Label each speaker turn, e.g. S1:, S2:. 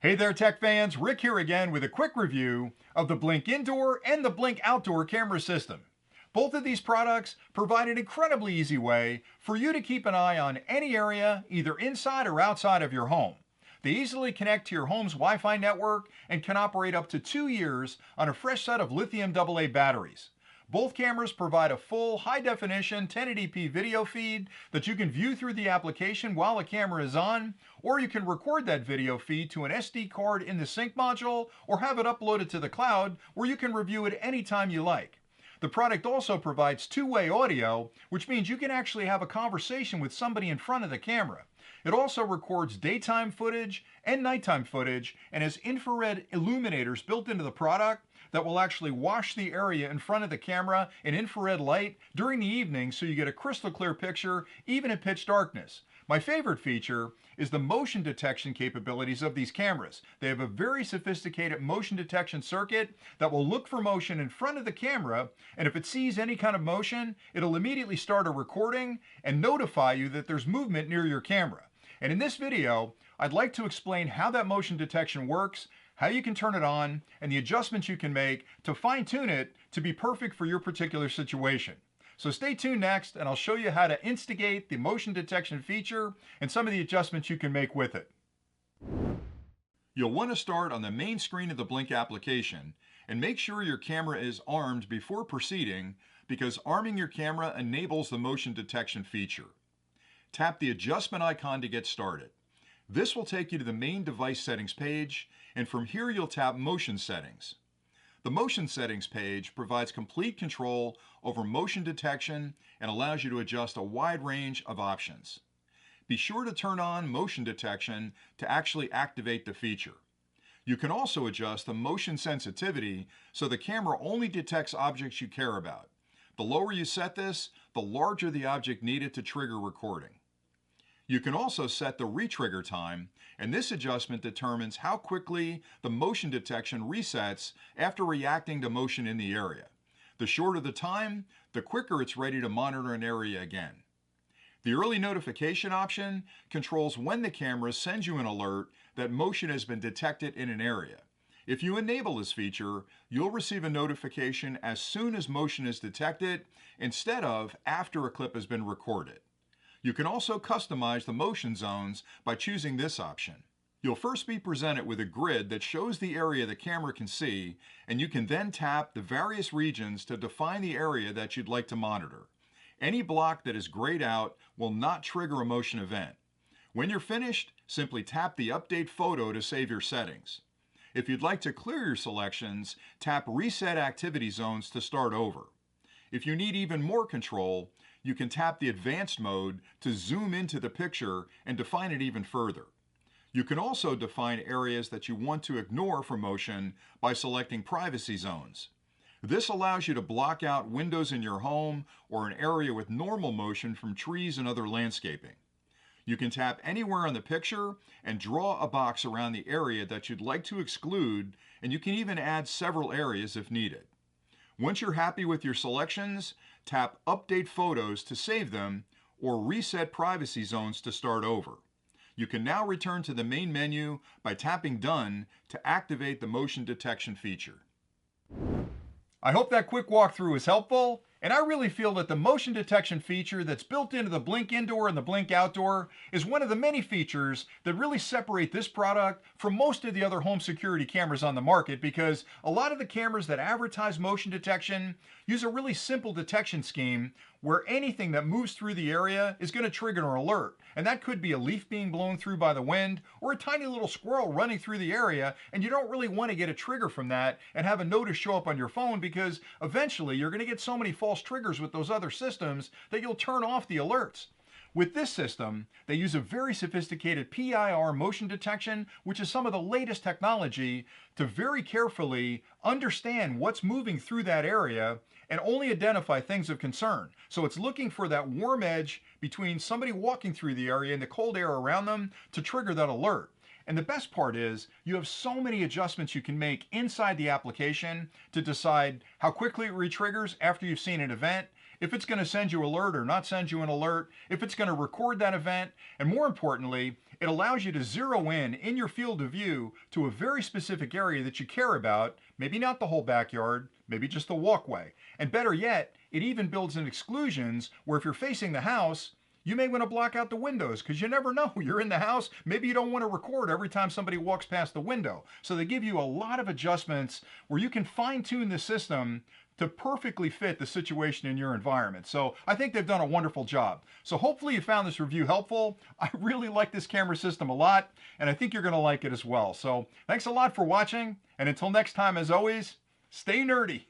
S1: Hey there, tech fans. Rick here again with a quick review of the Blink Indoor and the Blink Outdoor camera system. Both of these products provide an incredibly easy way for you to keep an eye on any area, either inside or outside of your home. They easily connect to your home's Wi-Fi network and can operate up to 2 years on a fresh set of lithium AA batteries. Both cameras provide a full high-definition 1080p video feed that you can view through the application while a camera is on, or you can record that video feed to an SD card in the sync module or have it uploaded to the cloud where you can review it anytime you like. The product also provides two-way audio, which means you can actually have a conversation with somebody in front of the camera. It also records daytime footage and nighttime footage and has infrared illuminators built into the product that will actually wash the area in front of the camera in infrared light during the evening so you get a crystal clear picture even in pitch darkness. My favorite feature is the motion detection capabilities of these cameras. They have a very sophisticated motion detection circuit that will look for motion in front of the camera, and if it sees any kind of motion, it'll immediately start a recording and notify you that there's movement near your camera. And in this video, I'd like to explain how that motion detection works, how you can turn it on, and the adjustments you can make to fine-tune it to be perfect for your particular situation. So stay tuned next, and I'll show you how to instigate the motion detection feature and some of the adjustments you can make with it. You'll want to start on the main screen of the Blink application and make sure your camera is armed before proceeding, because arming your camera enables the motion detection feature. Tap the adjustment icon to get started. This will take you to the main device settings page, and from here you'll tap motion settings. The motion settings page provides complete control over motion detection and allows you to adjust a wide range of options. Be sure to turn on motion detection to actually activate the feature. You can also adjust the motion sensitivity so the camera only detects objects you care about. The lower you set this, the larger the object needed to trigger recording. You can also set the retrigger time, and this adjustment determines how quickly the motion detection resets after reacting to motion in the area. The shorter the time, the quicker it's ready to monitor an area again. The early notification option controls when the camera sends you an alert that motion has been detected in an area. If you enable this feature, you'll receive a notification as soon as motion is detected instead of after a clip has been recorded. You can also customize the motion zones by choosing this option. You'll first be presented with a grid that shows the area the camera can see, and you can then tap the various regions to define the area that you'd like to monitor. Any block that is grayed out will not trigger a motion event. When you're finished, simply tap the Update Photo to save your settings. If you'd like to clear your selections, tap Reset Activity Zones to start over. If you need even more control, you can tap the Advanced mode to zoom into the picture and define it even further. You can also define areas that you want to ignore for motion by selecting Privacy Zones. This allows you to block out windows in your home or an area with normal motion from trees and other landscaping. You can tap anywhere on the picture and draw a box around the area that you'd like to exclude, and you can even add several areas if needed. Once you're happy with your selections, tap Update Photos to save them or Reset Privacy Zones to start over. You can now return to the main menu by tapping Done to activate the motion detection feature. I hope that quick walkthrough is helpful, and I really feel that the motion detection feature that's built into the Blink Indoor and the Blink Outdoor is one of the many features that really separate this product from most of the other home security cameras on the market, because a lot of the cameras that advertise motion detection use a really simple detection scheme where anything that moves through the area is going to trigger an alert. And that could be a leaf being blown through by the wind or a tiny little squirrel running through the area, and you don't really want to get a trigger from that and have a notice show up on your phone, because eventually you're going to get so many false triggers with those other systems that you'll turn off the alerts. With this system, they use a very sophisticated PIR motion detection, which is some of the latest technology, to very carefully understand what's moving through that area and only identify things of concern. So it's looking for that warm edge between somebody walking through the area and the cold air around them to trigger that alert. And the best part is you have so many adjustments you can make inside the application to decide how quickly it retriggers after you've seen an event, if it's going to send you alert or not send you an alert, if it's going to record that event, and more importantly, it allows you to zero in your field of view to a very specific area that you care about, maybe not the whole backyard, maybe just the walkway. And better yet, it even builds in exclusions where if you're facing the house, you may want to block out the windows because you never know. You're in the house. Maybe you don't want to record every time somebody walks past the window. So they give you a lot of adjustments where you can fine tune the system to perfectly fit the situation in your environment. So I think they've done a wonderful job. So hopefully you found this review helpful. I really like this camera system a lot, and I think you're going to like it as well. So thanks a lot for watching, and until next time, as always, stay nerdy.